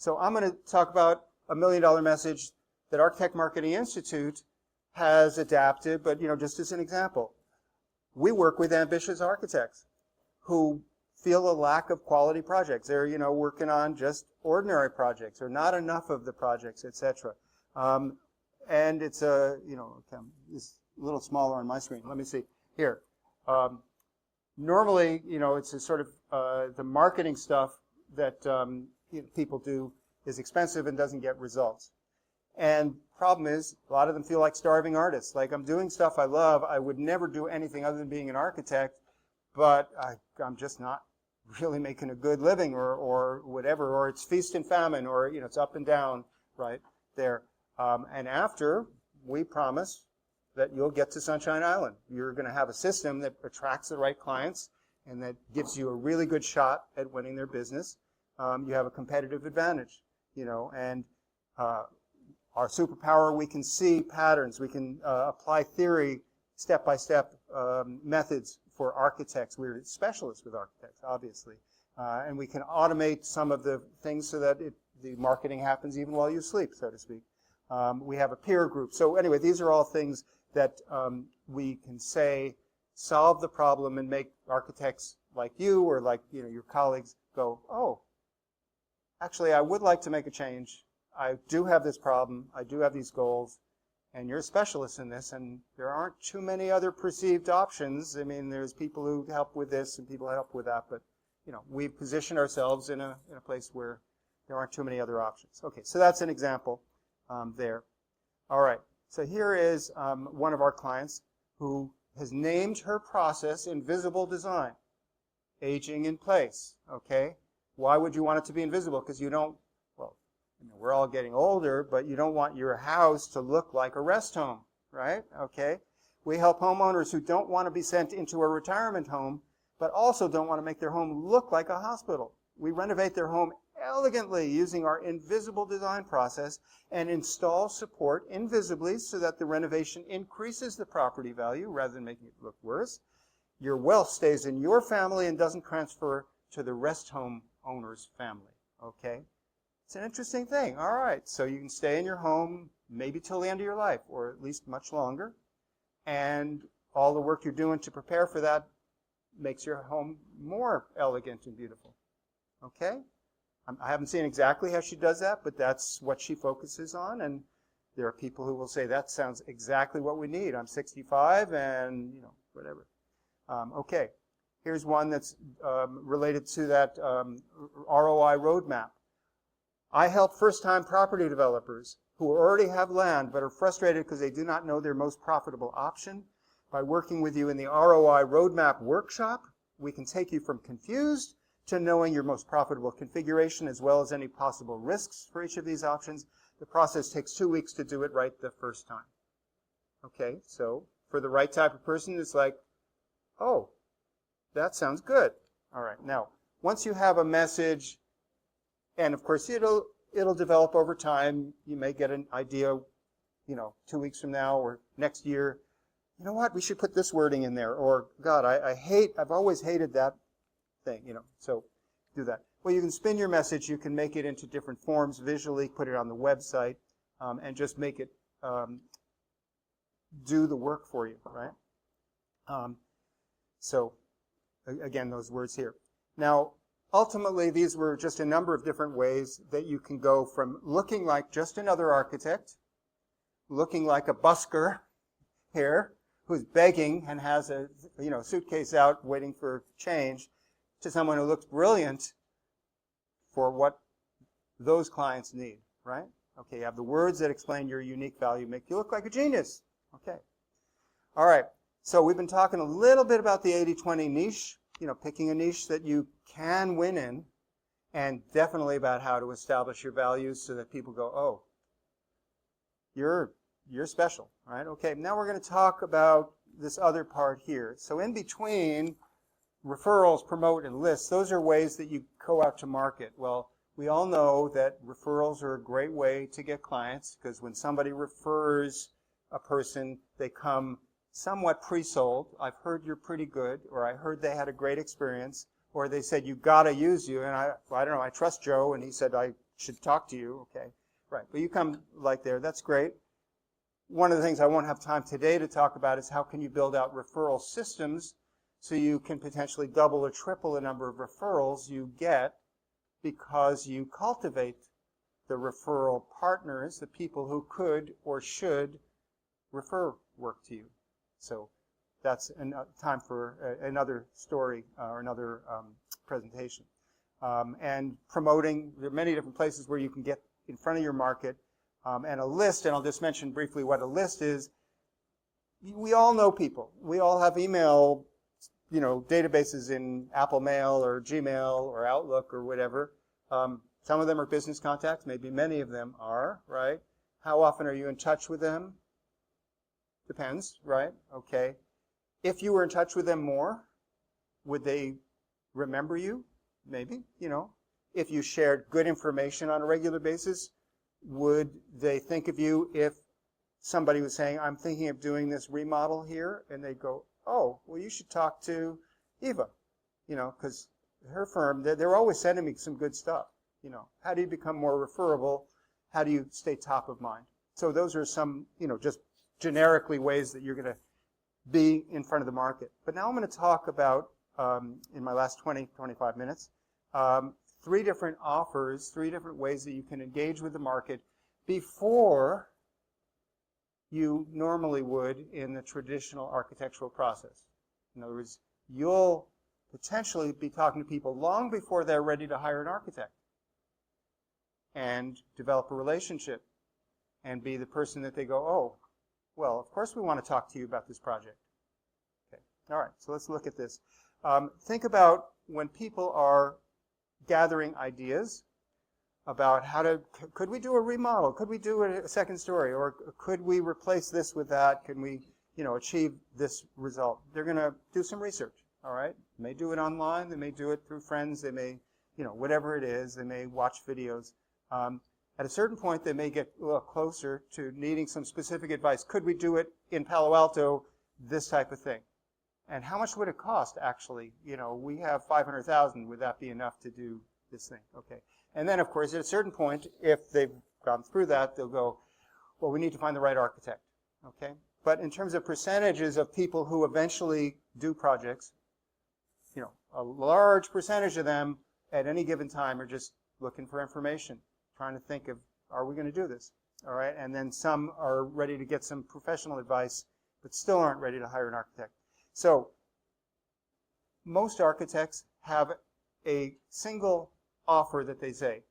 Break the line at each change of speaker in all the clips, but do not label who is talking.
So I'm going to talk about a $1 million message that Architect Marketing Institute has adapted, but just as an example. We work with ambitious architects who feel a lack of quality projects. They're, working on just ordinary projects or not enough of the projects, etc. And it's it's a little smaller on my screen. Let me see. Here. Normally, it's a sort of the marketing stuff that people do is expensive and doesn't get results. And problem is, a lot of them feel like starving artists. Like, I'm doing stuff I love. I would never do anything other than being an architect, but I'm just not really making a good living or whatever, or it's feast and famine, or, it's up and down right there. And after, we promise that you'll get to Sunshine Island. You're going to have a system that attracts the right clients and that gives you a really good shot at winning their business. You have a competitive advantage, and our superpower, we can see patterns. We can apply theory, step-by-step methods for architects. We're specialists with architects, obviously. And we can automate some of the things so that the marketing happens even while you sleep, so to speak. We have a peer group. So anyway, these are all things that we can say solve the problem and make architects like you or like your colleagues go, oh, actually, I would like to make a change. I do have this problem. I do have these goals. And you're a specialist in this, and there aren't too many other perceived options. I mean, there's people who help with this and people who help with that, but we've positioned ourselves in a place where there aren't too many other options. Okay, so that's an example there. All right, so here is one of our clients who has named her process Invisible Design, aging in place. Okay, why would you want it to be invisible? Because you don't. We're all getting older, but you don't want your house to look like a rest home, right? Okay. We help homeowners who don't want to be sent into a retirement home, but also don't want to make their home look like a hospital. We renovate their home elegantly using our invisible design process and install support invisibly so that the renovation increases the property value rather than making it look worse. Your wealth stays in your family and doesn't transfer to the rest home owner's family, okay? It's an interesting thing. All right, so you can stay in your home maybe till the end of your life, or at least much longer. And all the work you're doing to prepare for that makes your home more elegant and beautiful. Okay? I haven't seen exactly how she does that, but that's what she focuses on. And there are people who will say, that sounds exactly what we need. I'm 65 and, whatever. Okay, here's one that's related to that ROI roadmap. I help first-time property developers who already have land but are frustrated because they do not know their most profitable option. By working with you in the ROI Roadmap Workshop, we can take you from confused to knowing your most profitable configuration as well as any possible risks for each of these options. The process takes 2 weeks to do it right the first time. Okay, so for the right type of person, it's like, oh, that sounds good. All right, now, once you have a message, and of course, it'll develop over time. You may get an idea, 2 weeks from now or next year. You know what? We should put this wording in there. Or, God, I've always hated that thing, So do that. Well, you can spin your message. You can make it into different forms visually, put it on the website, and just make it do the work for you, right? So, again, those words here. Now, ultimately, these were just a number of different ways that you can go from looking like just another architect, looking like a busker here, who's begging and has a suitcase out waiting for change, to someone who looks brilliant for what those clients need, right? Okay, you have the words that explain your unique value, make you look like a genius. Okay. All right, so we've been talking a little bit about the 80-20 niche, picking a niche that you can win in, and definitely about how to establish your values so that people go, oh, you're special, right? Okay, now we're going to talk about this other part here. So in between referrals, promote, and lists, those are ways that you go out to market. Well, we all know that referrals are a great way to get clients because when somebody refers a person, they come somewhat pre-sold. I've heard you're pretty good, or I heard they had a great experience, or they said, you got to use you, and I don't know, I trust Joe, and he said, I should talk to you, okay. Right, but you come like there, that's great. One of the things I won't have time today to talk about is how can you build out referral systems so you can potentially double or triple the number of referrals you get because you cultivate the referral partners, the people who could or should refer work to you. So that's time for another story or another presentation. And promoting, there are many different places where you can get in front of your market. And a list, and I'll just mention briefly what a list is. We all know people. We all have email, databases in Apple Mail or Gmail or Outlook or whatever. Some of them are business contacts. Maybe many of them are, right? How often are you in touch with them? Depends, right? Okay. If you were in touch with them more, would they remember you? Maybe, If you shared good information on a regular basis, would they think of you if somebody was saying, I'm thinking of doing this remodel here, and they go, oh, well, you should talk to Eva, because her firm, they're always sending me some good stuff. How do you become more referable? How do you stay top of mind? So those are some, just generically ways that you're going to be in front of the market. But now I'm going to talk about, in my last 25 minutes, 3 different offers, 3 different ways that you can engage with the market before you normally would in the traditional architectural process. In other words, you'll potentially be talking to people long before they're ready to hire an architect and develop a relationship and be the person that they go, oh, well, of course we want to talk to you about this project. Okay. All right, so let's look at this. Think about when people are gathering ideas about could we do a remodel? Could we do a second story? Or could we replace this with that? Can we, achieve this result? They're going to do some research, all right? They may do it online. They may do it through friends. They may, whatever it is. They may watch videos. At a certain point, they may get a little closer to needing some specific advice. Could we do it in Palo Alto, this type of thing? And how much would it cost, actually? We have $500,000. Would that be enough to do this thing? Okay. And then, of course, at a certain point, if they've gone through that, they'll go, well, we need to find the right architect. Okay. But in terms of percentages of people who eventually do projects, a large percentage of them at any given time are just looking for information, trying to think of, are we going to do this? All right. And then some are ready to get some professional advice, but still aren't ready to hire an architect. So most architects have a single offer that they say,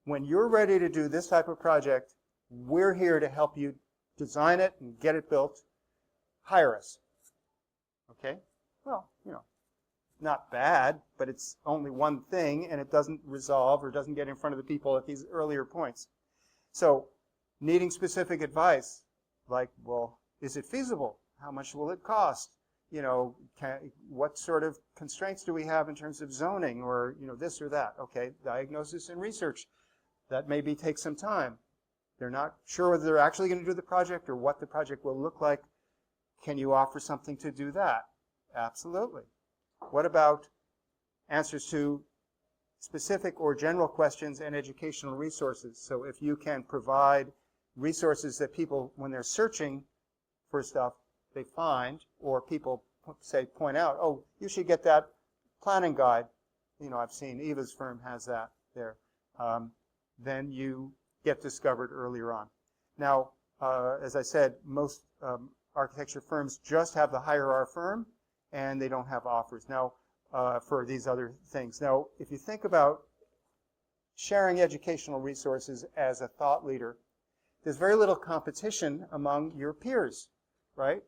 when you're ready to do this type of project, we're here to help you design it and get it built. Hire us. Okay? Well, not bad, but it's only one thing, and it doesn't resolve or doesn't get in front of the people at these earlier points. So needing specific advice, like, well, is it feasible? How much will it cost? What sort of constraints do we have in terms of zoning or, this or that? Okay, diagnosis and research. That maybe takes some time. They're not sure whether they're actually going to do the project or what the project will look like. Can you offer something to do that? Absolutely. What about answers to specific or general questions and educational resources? So if you can provide resources that people, when they're searching for stuff, they find, or people point out, oh, you should get that planning guide. I've seen Eva's firm has that there. Then you get discovered earlier on. Now, as I said, most architecture firms just have the hire our firm, and they don't have offers now for these other things. Now, if you think about sharing educational resources as a thought leader, there's very little competition among your peers, right?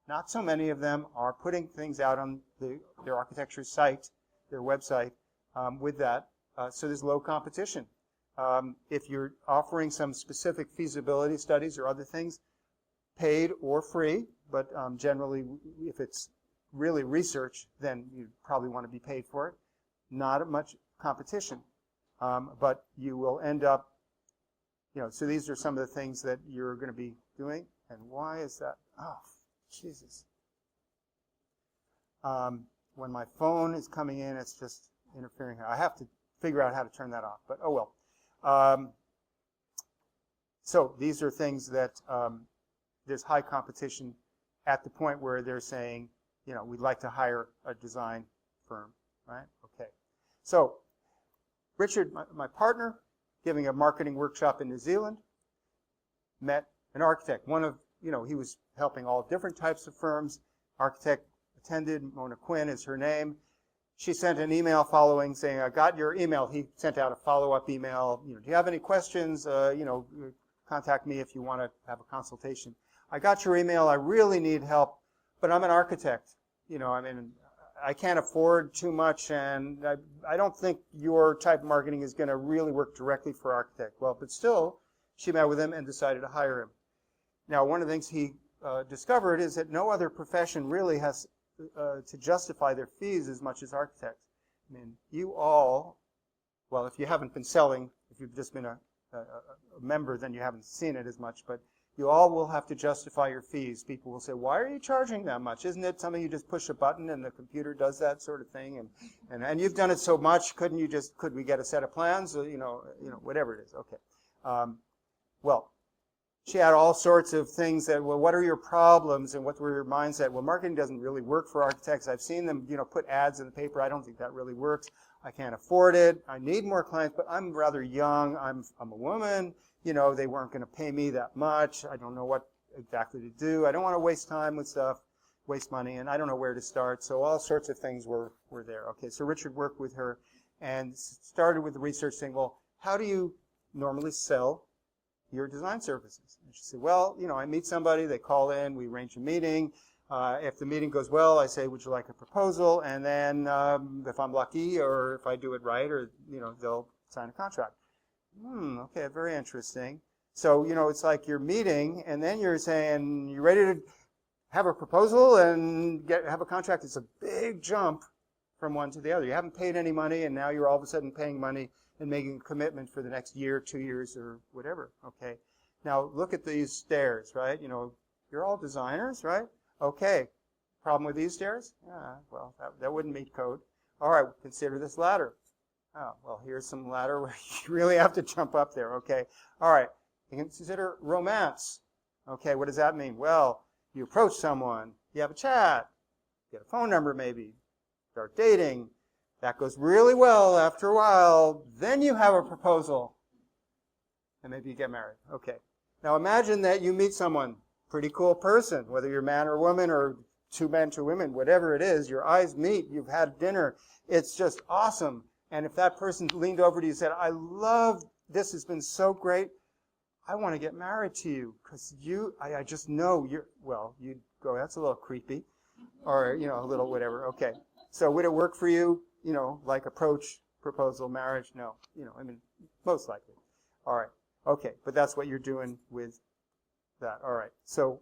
Not so many of them are putting things out on their architecture site, their website, with that. So there's low competition. If you're offering some specific feasibility studies or other things, paid or free, but generally if it's really research, then you probably want to be paid for it. Not much competition. But you will end up, so these are some of the things that you're going to be doing. And why is that? Oh, Jesus. When my phone is coming in, it's just interfering here. I have to figure out how to turn that off, but oh well. So these are things that there's high competition at the point where they're saying, you know, we'd like to hire a design firm, right? Okay. So Richard, my partner, giving a marketing workshop in New Zealand, met an architect. One of, you know, he was helping all different types of firms. Architect attended, Mona Quinn is her name. She sent an email following saying, I got your email. He sent out a follow-up email. You know, do you have any questions? You know, contact me if you want to have a consultation. I got your email. I really need help, but I'm an architect. You know, I mean, I can't afford too much, and I don't think your type of marketing is going to really work directly for architect. Well, but still, she met with him and decided to hire him. Now, one of the things he discovered is that no other profession really has to justify their fees as much as architects. I mean, you all, well, if you haven't been selling, if you've just been a member, then you haven't seen it as much, but you all will have to justify your fees. People will say, why are you charging that much? Isn't it something you just push a button and the computer does that sort of thing? And you've done it so much, could we get a set of plans? Or, you know, whatever it is. Okay. Well, she had all sorts of things that, well, what are your problems and what were your mindset? Well, marketing doesn't really work for architects. I've seen them, you know, put ads in the paper. I don't think that really works. I can't afford it. I need more clients, but I'm rather young. I'm a woman. You know, they weren't going to pay me that much. I don't know what exactly to do. I don't want to waste time with stuff, waste money, and I don't know where to start. So all sorts of things were there. Okay, so Richard worked with her and started with the research saying, well, how do you normally sell your design services? And she said, well, you know, I meet somebody, they call in, we arrange a meeting. If the meeting goes well, I say, would you like a proposal? And then if I'm lucky or if I do it right, or, you know, they'll sign a contract. Okay, very interesting. So, you know, it's like you're meeting, and then you're saying, you ready to have a proposal and have a contract? It's a big jump from one to the other. You haven't paid any money, and now you're all of a sudden paying money and making a commitment for the next year, 2 years, or whatever. Okay. Now, look at these stairs, right? You know, you're all designers, right? Okay. Problem with these stairs? Well, that wouldn't meet code. All right, consider this ladder. Oh, well, here's some ladder where you really have to jump up there. Okay. All right. You can consider romance. Okay, what does that mean? Well, you approach someone, you have a chat, you get a phone number maybe, start dating. That goes really well after a while. Then you have a proposal. And maybe you get married. Okay. Now imagine that you meet someone, pretty cool person, whether you're man or woman or two men, two women, whatever it is, your eyes meet, you've had dinner. It's just awesome. And if that person leaned over to you and said, I love this, has been so great. I want to get married to you because I just know you're, well, you'd go, that's a little creepy. Or, you know, a little whatever. Okay. So would it work for you? You know, like approach, proposal, marriage? No. You know, I mean, most likely. All right. Okay. But that's what you're doing with that. All right. So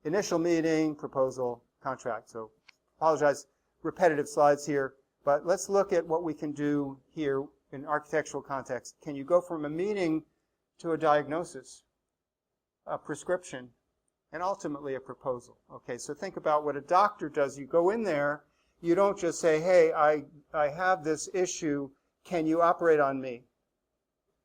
initial meeting, proposal, contract. So apologize, repetitive slides here. But let's look at what we can do here in architectural context. Can you go from a meeting to a diagnosis, a prescription, and ultimately a proposal? Okay, so think about what a doctor does. You go in there, you don't just say, hey, I have this issue, can you operate on me?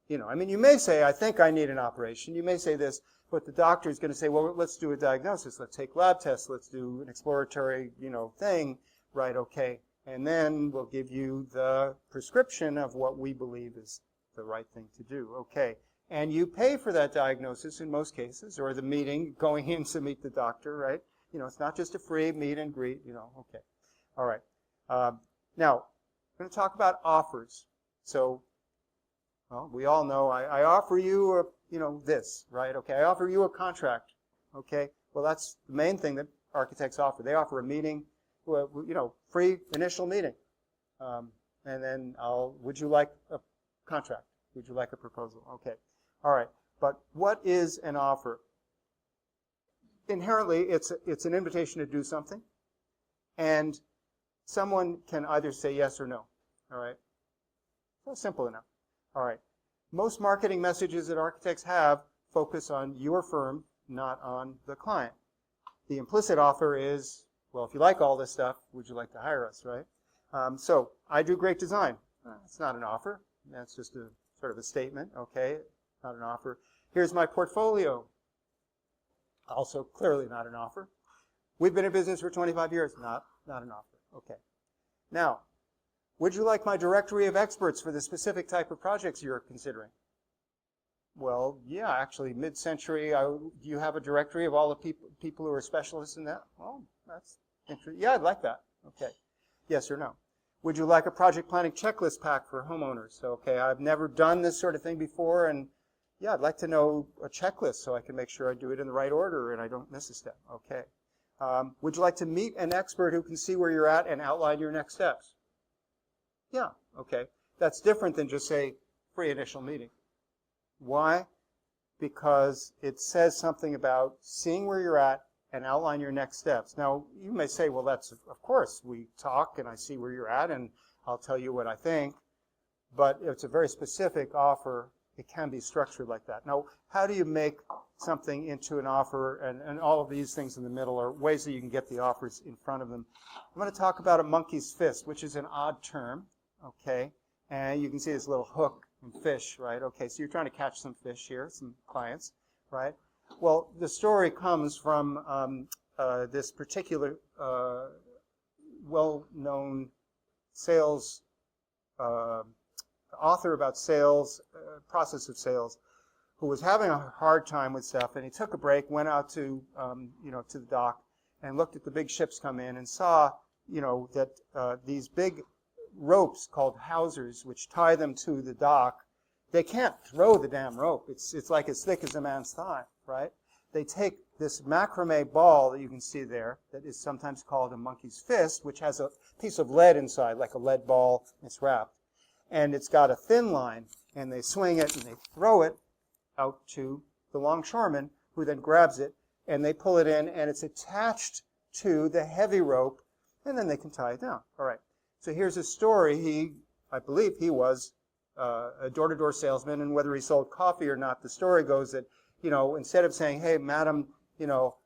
You know, I mean, you may say, I think I need an operation. You may say this, but the doctor is going to say, well, let's do a diagnosis. Let's take lab tests. Let's do an exploratory, you know, thing. Right, okay. And then we'll give you the prescription of what we believe is the right thing to do. Okay. And you pay for that diagnosis in most cases, or the meeting, going in to meet the doctor, right? You know, it's not just a free meet and greet, you know, okay. All right. Now, I'm going to talk about offers. So, well, we all know I offer you, this, right? Okay, I offer you a contract, okay? Well, that's the main thing that architects offer. They offer a meeting, free initial meeting. And then would you like a contract? Would you like a proposal? Okay. All right. But what is an offer? Inherently, it's an invitation to do something. And someone can either say yes or no. All right. So simple enough. All right. Most marketing messages that architects have focus on your firm, not on the client. The implicit offer is, well, if you like all this stuff, would you like to hire us, right? So I do great design. It's not an offer. That's just a sort of a statement, okay, not an offer. Here's my portfolio, also clearly not an offer. We've been in business for 25 years, not an offer, okay. Now, would you like my directory of experts for the specific type of projects you're considering? Well, yeah, actually, mid-century, do you have a directory of all the people who are specialists in that? Well, that's interesting. Yeah, I'd like that. Okay. Yes or no? Would you like a project planning checklist pack for homeowners? Okay, I've never done this sort of thing before, and yeah, I'd like to know a checklist so I can make sure I do it in the right order and I don't miss a step. Okay. Would you like to meet an expert who can see where you're at and outline your next steps? Yeah, okay. That's different than just say free initial meeting. Why? Because it says something about seeing where you're at and outline your next steps. Now, you may say, well, that's, of course, we talk and I see where you're at and I'll tell you what I think. But it's a very specific offer. It can be structured like that. Now, how do you make something into an offer? And all of these things in the middle are ways that you can get the offers in front of them. I'm going to talk about a monkey's fist, which is an odd term, okay? And you can see this little hook and fish, right? Okay, so you're trying to catch some fish here, some clients, right? Well, the story comes from this particular well-known sales author about sales, process of sales, who was having a hard time with stuff, and he took a break, went out to to the dock, and looked at the big ships come in, and saw that these big ropes called hawsers, which tie them to the dock, they can't throw the damn rope. It's like as thick as a man's thigh, right? They take this macrame ball that you can see there, that is sometimes called a monkey's fist, which has a piece of lead inside, like a lead ball. It's wrapped, and it's got a thin line, and they swing it and they throw it out to the longshoreman, who then grabs it, and they pull it in, and it's attached to the heavy rope, and then they can tie it down. All right. So here's a story. I believe he was a door-to-door salesman, and whether he sold coffee or not, the story goes that, instead of saying, hey, madam,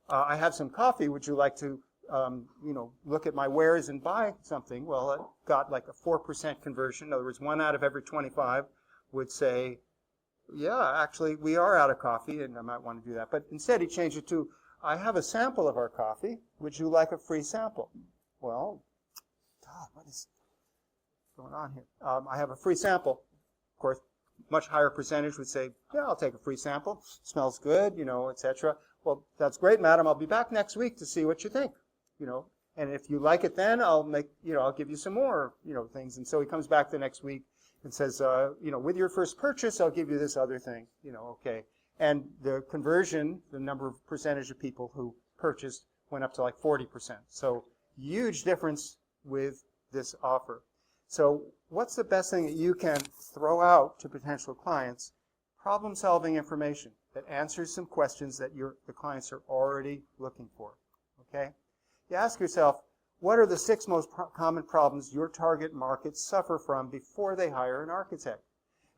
I have some coffee, would you like to, look at my wares and buy something? Well, it got like a 4% conversion. In other words, 1 out of every 25 would say, yeah, actually, we are out of coffee, and I might want to do that. But instead, he changed it to, I have a sample of our coffee. Would you like a free sample? Well, God, what is going on here? I have a free sample. Of course, much higher percentage would say, yeah, I'll take a free sample. Smells good, etc. Well, that's great, madam. I'll be back next week to see what you think, And if you like it then, I'll give you some more, things. And so he comes back the next week and says, with your first purchase, I'll give you this other thing, okay. And the conversion, the number of percentage of people who purchased went up to like 40%. So huge difference with this offer. So what's the best thing that you can throw out to potential clients? Problem-solving information that answers some questions that the clients are already looking for, okay? You ask yourself, what are the 6 most common problems your target markets suffer from before they hire an architect?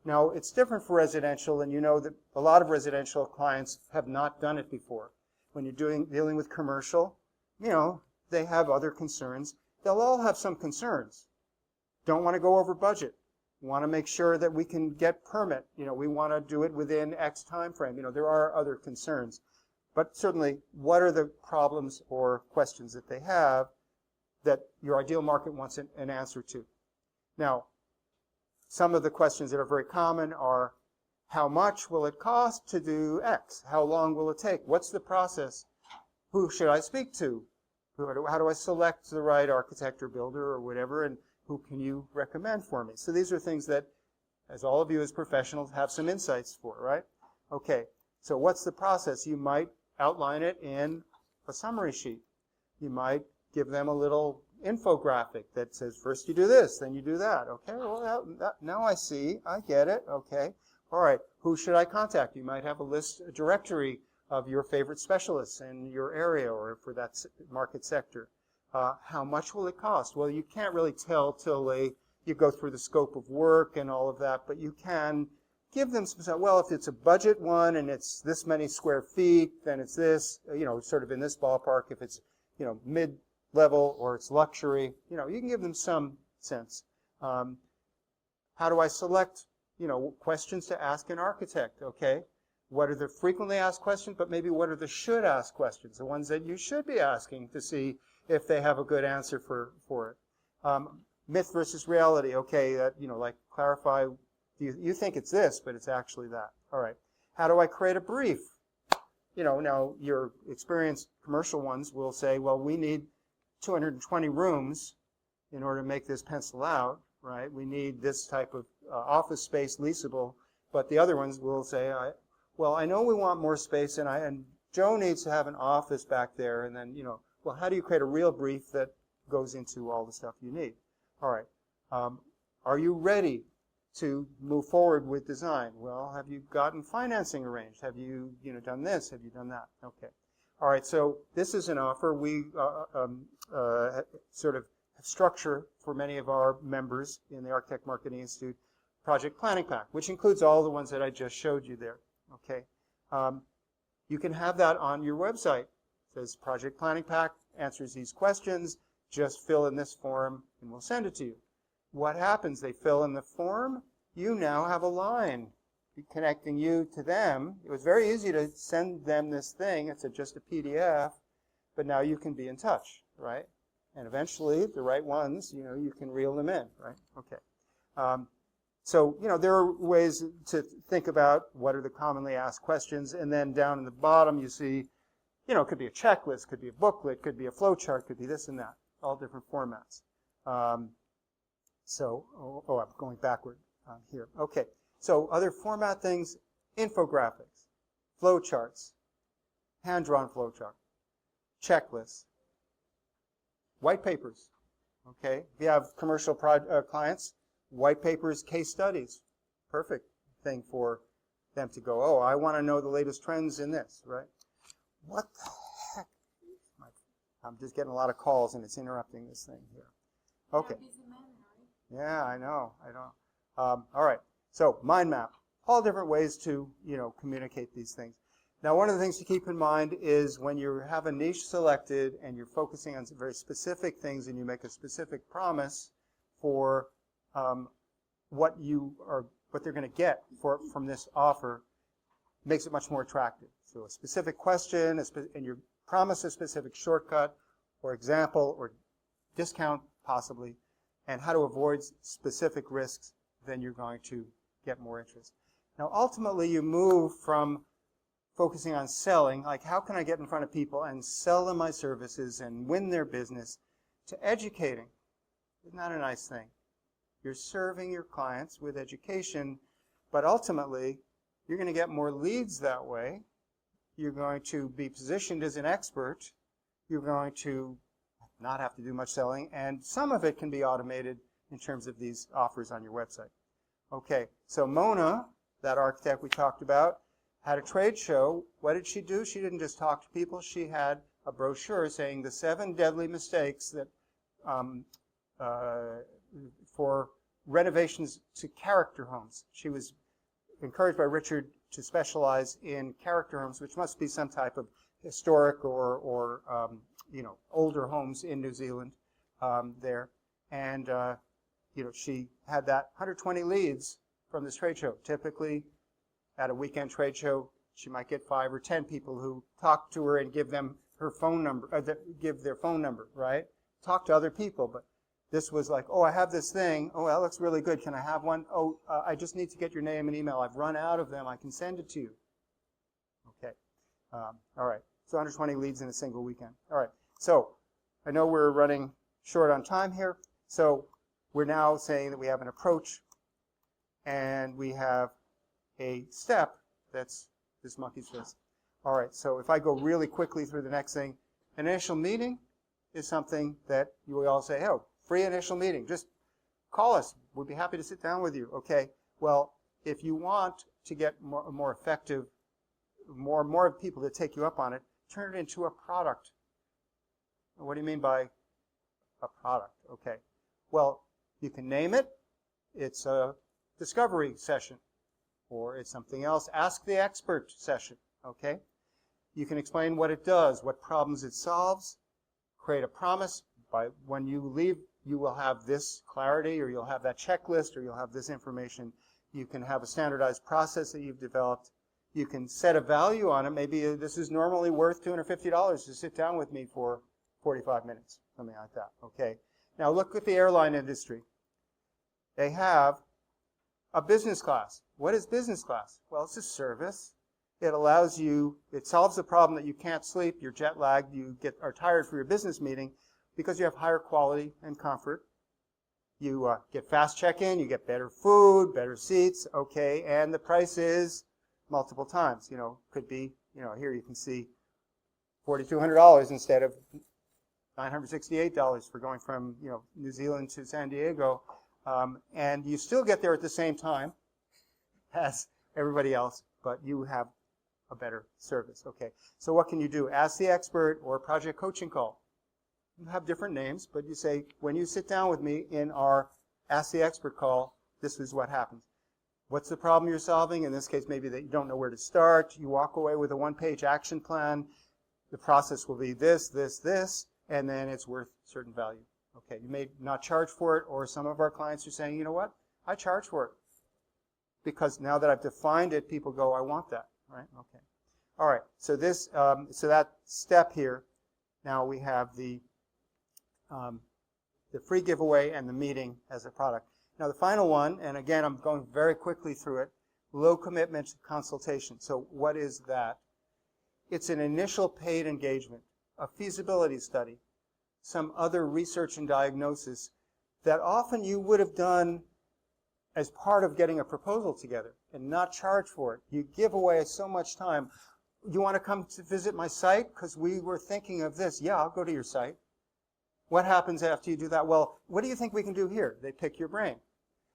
Now, it's different for residential, and you know that a lot of residential clients have not done it before. When you're dealing with commercial, they have other concerns. They'll all have some concerns. Don't want to go over budget. Want to make sure that we can get permit. We want to do it within X time frame. There are other concerns. But certainly, what are the problems or questions that they have that your ideal market wants an answer to? Now, some of the questions that are very common are, how much will it cost to do X? How long will it take? What's the process? Who should I speak to? How do I select the right architect or builder or whatever, and who can you recommend for me? So these are things that, as all of you as professionals, have some insights for, right? Okay, so what's the process? You might outline it in a summary sheet. You might give them a little infographic that says, first you do this, then you do that. Okay, well, now I see, I get it, okay. All right, who should I contact? You might have a directory of your favorite specialists in your area or for that market sector. How much will it cost? Well, you can't really tell till you go through the scope of work and all of that, but you can give them some, well, if it's a budget one and it's this many square feet, then it's this, sort of in this ballpark. If it's, mid-level or it's luxury, you can give them some sense. How do I select questions to ask an architect, okay? What are the frequently asked questions, but maybe what are the should ask questions, the ones that you should be asking to see if they have a good answer for it. Myth versus reality, okay, like clarify, you think it's this, but it's actually that. All right. How do I create a brief? Now your experienced commercial ones will say, well, we need 220 rooms in order to make this pencil out, right? We need this type of office space leasable, but the other ones will say, well, I know we want more space, and Joe needs to have an office back there, and then, well, how do you create a real brief that goes into all the stuff you need? All right. Are you ready to move forward with design? Well, have you gotten financing arranged? Have you, done this? Have you done that? Okay. All right, so this is an offer. We sort of structure for many of our members in the Architect Marketing Institute project planning pack, which includes all the ones that I just showed you there. Okay. You can have that on your website. It says project planning pack, answers these questions, just fill in this form and we'll send it to you. What happens? They fill in the form. You now have a line connecting you to them. It was very easy to send them this thing. It's just a PDF, but now you can be in touch, right? And eventually, the right ones, you can reel them in, right? Okay. So, there are ways to think about what are the commonly asked questions, and then down in the bottom you see, it could be a checklist, could be a booklet, could be a flow chart, could be this and that, all different formats. I'm going backward here. Okay, so other format things, infographics, flow charts, hand-drawn flow chart, checklists, white papers. Okay, if you have commercial clients, white papers, case studies, perfect thing for them to go, oh, I want to know the latest trends in this, right? What the heck? I'm just getting a lot of calls and it's interrupting this thing here. Okay. Yeah, I know. All right. So mind map, all different ways to, communicate these things. Now, one of the things to keep in mind is when you have a niche selected and you're focusing on some very specific things and you make a specific promise for what they're going to get from this offer, makes it much more attractive. So a specific question, and you promise a specific shortcut or example or discount possibly, and how to avoid specific risks, then you're going to get more interest. Now, ultimately, you move from focusing on selling, like how can I get in front of people and sell them my services and win their business, to educating. Isn't that a nice thing? You're serving your clients with education, but ultimately, you're going to get more leads that way. You're going to be positioned as an expert. You're going to not have to do much selling, and some of it can be automated in terms of these offers on your website. Okay, so Mona, that architect we talked about, had a trade show. What did she do? She didn't just talk to people. She had a brochure saying the 7 deadly mistakes that for renovations to character homes. She was encouraged by Richard to specialize in character homes, which must be some type of historic or older homes in New Zealand there. And, she had that 120 leads from this trade show. Typically, at a weekend trade show, she might get 5 or 10 people who talk to her and give them her phone number, give their phone number, right? Talk to other people, but this was like, oh, I have this thing. Oh, that looks really good. Can I have one? Oh, I just need to get your name and email. I've run out of them. I can send it to you. Okay. All right. So 120 leads in a single weekend. All right. So I know we're running short on time here. So we're now saying that we have an approach and we have a step that's this monkey's fist. All right. So if I go really quickly through the next thing, an initial meeting is something that you will all say, oh, free initial meeting. Just call us. We'd be happy to sit down with you. Okay. Well, if you want to get more effective, more people to take you up on it, turn it into a product. What do you mean by a product? Okay. Well, you can name it. It's a discovery session, or it's something else. Ask the expert session. Okay. You can explain what it does, what problems it solves, create a promise. By when you leave, you will have this clarity, or you'll have that checklist, or you'll have this information. You can have a standardized process that you've developed. You can set a value on it. Maybe this is normally worth $250 to sit down with me for 45 minutes, something like that. Okay. Now look at the airline industry. They have a business class. What is business class? Well, it's a service. It allows you, it solves the problem that you can't sleep, you're jet lagged, you are tired for your business meeting because you have higher quality and comfort. You get fast check-in, you get better food, better seats, okay, and the price is multiple times. You know, could be, you know, here you can see $4,200 instead of $968 for going from, you know, New Zealand to San Diego. And you still get there at the same time as everybody else, but you have a better service. Okay, so what can you do? Ask the expert or project coaching call. You have different names, but you say, when you sit down with me in our Ask the Expert call, this is what happens. What's the problem you're solving? In this case, maybe that you don't know where to start. You walk away with a one-page action plan. The process will be this, this, this, and then it's worth certain value. Okay, you may not charge for it, or some of our clients are saying, you know what, I charge for it. Because now that I've defined it, people go, I want that, right? Okay. All right, so this, so that step here, now we have the free giveaway and the meeting as a product. Now the final one, and again, I'm going very quickly through it, low commitment consultation. So what is that? It's an initial paid engagement, a feasibility study, some other research and diagnosis that often you would have done as part of getting a proposal together and not charge for it. You give away so much time. You want to come to visit my site because we were thinking of this? Yeah, I'll go to your site. What happens after you do that? Well, what do you think we can do here? They pick your brain.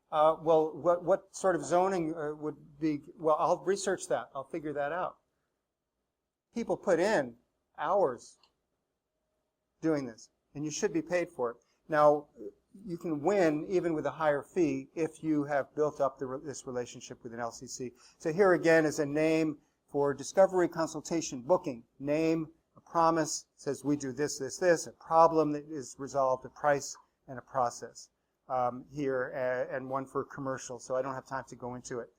Well, what sort of zoning would be? Well, I'll research that. I'll figure that out. People put in hours doing this, and you should be paid for it. Now, you can win even with a higher fee if you have built up this relationship with an LCC. So here again is a name for discovery consultation booking. Name, a promise, says we do this, this, this, a problem that is resolved, a price, and a process here, and one for commercial, so I don't have time to go into it.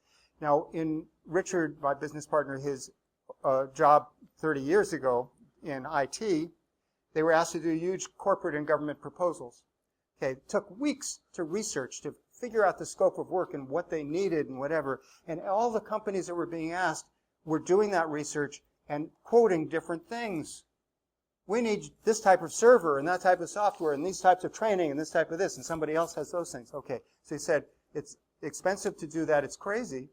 Now, in Richard, my business partner, his job 30 years ago in IT, they were asked to do huge corporate and government proposals. Okay, it took weeks to research, to figure out the scope of work and what they needed and whatever. And all the companies that were being asked were doing that research and quoting different things. We need this type of server and that type of software and these types of training and this type of this, and somebody else has those things. Okay, so he said, it's expensive to do that, it's crazy.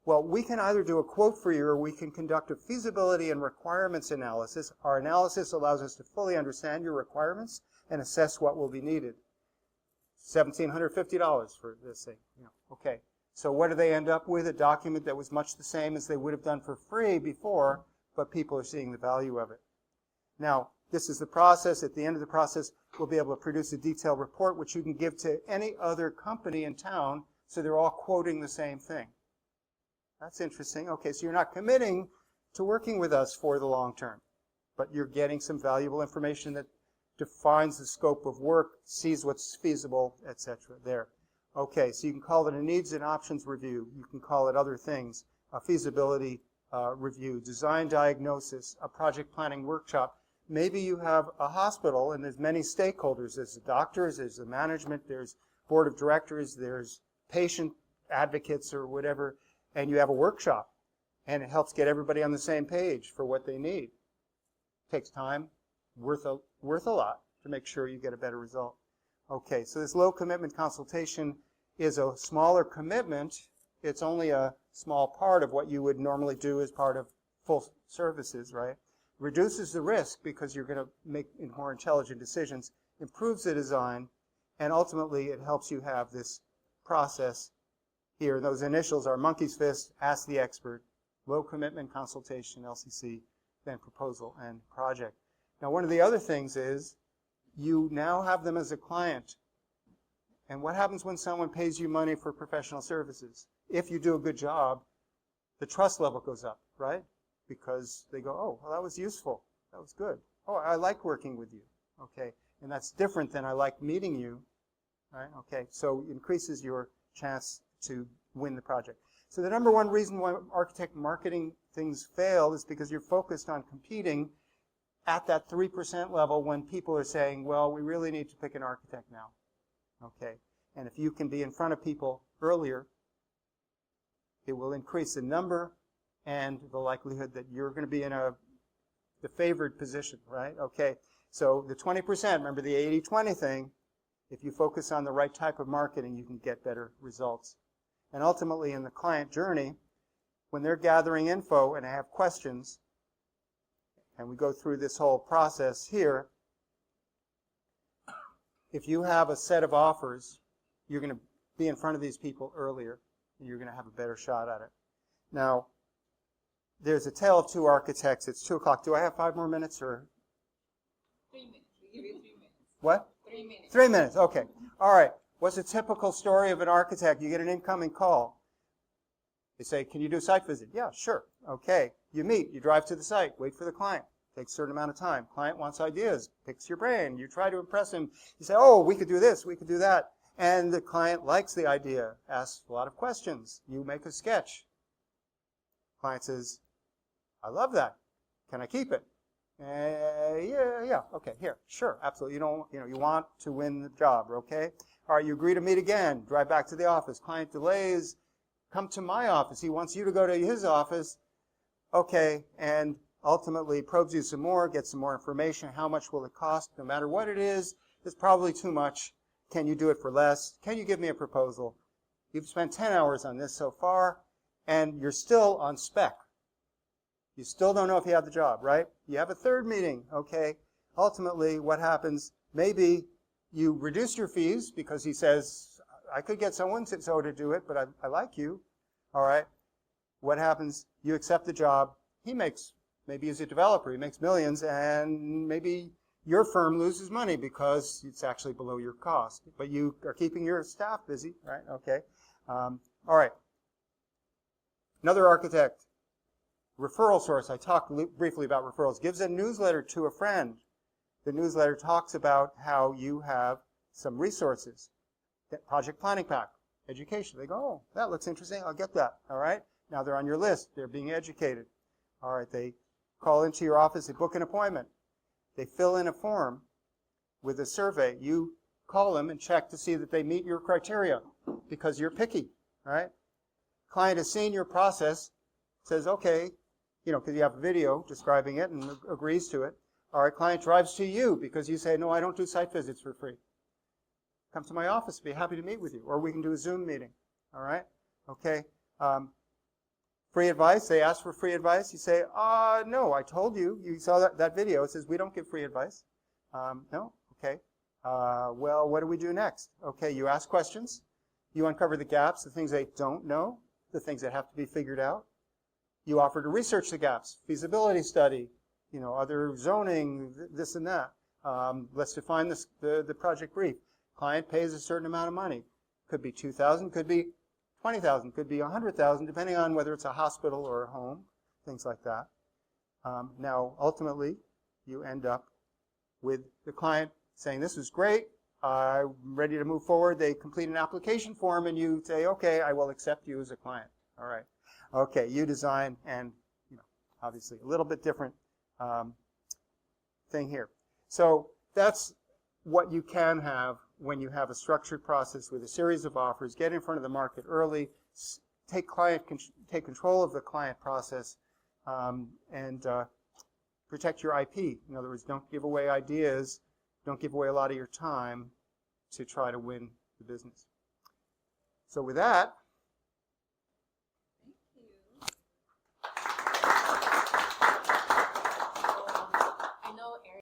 Well, we can either do a quote for you or we can conduct a feasibility and requirements analysis. Our analysis allows us to fully understand your requirements and assess what will be needed. $1,750 for this thing. Okay, so what do they end up with? A document that was much the same as they would have done for free before, but people are seeing the value of it. Now, this is the process. At the end of the process, we'll be able to produce a detailed report which you can give to any other company in town so they're all quoting the same thing. That's interesting. Okay, so you're not committing to working with us for the long term, but you're getting some valuable information that defines the scope of work, sees what's feasible, etc. there. Okay, so you can call it a needs and options review. You can call it other things, a feasibility review, design diagnosis, a project planning workshop. Maybe you have a hospital and there's many stakeholders. There's the doctors, there's the management, there's board of directors, there's patient advocates or whatever, and you have a workshop. And it helps get everybody on the same page for what they need. Takes time, worth a lot to make sure you get a better result. Okay, so this low commitment consultation is a smaller commitment. It's only a small part of what you would normally do as part of full services, right? Reduces the risk because you're going to make more intelligent decisions, improves the design, and ultimately it helps you have this process here. Those initials are monkey's fist, ask the expert, low commitment consultation, LCC, then proposal and project. Now, one of the other things is you now have them as a client. And what happens when someone pays you money for professional services? If you do a good job, the trust level goes up, right? Because they go, oh, well, that was useful. That was good. Oh, I like working with you. Okay, and that's different than I like meeting you, right? Okay, so it increases your chance to win the project. So the number one reason why architect marketing things fail is because you're focused on competing at that 3% level when people are saying, well, we really need to pick an architect now. Okay, and if you can be in front of people earlier, it will increase the number and the likelihood that you're going to be in the favored position, right? Okay, so the 20%, remember the 80-20 thing, if you focus on the right type of marketing, you can get better results. And ultimately, in the client journey, when they're gathering info and have questions, and we go through this whole process here, if you have a set of offers, you're going to be in front of these people earlier, and you're going to have a better shot at it. Now, there's a tale of two architects. It's 2 o'clock. Do I have 5 more minutes? Or
3 minutes. We give you 3 minutes.
What?
3 minutes.
3 minutes. Okay. All right. What's a typical story of an architect? You get an incoming call. They say, can you do a site visit? Yeah, sure. Okay. You meet. You drive to the site. Wait for the client. Takes a certain amount of time. Client wants ideas. Picks your brain. You try to impress him. You say, oh, we could do this. We could do that. And the client likes the idea. Asks a lot of questions. You make a sketch. Client says, I love that. Can I keep it? Yeah. Okay, here. Sure, absolutely. You want to win the job, okay? All right, you agree to meet again. Drive back to the office. Client delays. Come to my office. He wants you to go to his office. Okay, and ultimately probes you some more, gets some more information. How much will it cost? No matter what it is, it's probably too much. Can you do it for less? Can you give me a proposal? You've spent 10 hours on this so far, and you're still on spec. You still don't know if you have the job, right? You have a third meeting, okay? Ultimately, what happens, maybe you reduce your fees because he says, I could get someone to do it, but I like you, all right? What happens? You accept the job. He makes, maybe he's a developer, he makes millions, and maybe your firm loses money because it's actually below your cost. But you are keeping your staff busy, right? Okay. All right. Another architect. Referral source. I talked briefly about referrals. Gives a newsletter to a friend. The newsletter talks about how you have some resources. Project planning pack, education. They go, oh, that looks interesting. I'll get that. All right. Now they're on your list. They're being educated. All right. They call into your office. They book an appointment. They fill in a form with a survey. You call them and check to see that they meet your criteria because you're picky. All right. Client has seen your process, says, okay, because you have a video describing it and agrees to it. All right, client drives to you because you say, no, I don't do site visits for free. Come to my office, be happy to meet with you. Or we can do a Zoom meeting. All right? Okay. Free advice, they ask for free advice. You say, no, I told you. You saw that video. It says, we don't give free advice. No? Okay. Well, what do we do next? Okay, you ask questions. You uncover the gaps, the things they don't know, the things that have to be figured out. You offer to research the gaps, feasibility study, other zoning, this and that. Let's define the project brief. Client pays a certain amount of money. Could be $2,000, could be $20,000, could be $100,000, depending on whether it's a hospital or a home, things like that. Now, ultimately, you end up with the client saying, this is great, I'm ready to move forward. They complete an application form, and you say, okay, I will accept you as a client. All right. Okay, you design, and obviously a little bit different thing here. So that's what you can have when you have a structured process with a series of offers. Get in front of the market early, take control of the client process, and protect your IP. In other words, don't give away ideas, don't give away a lot of your time to try to win the business. So with that,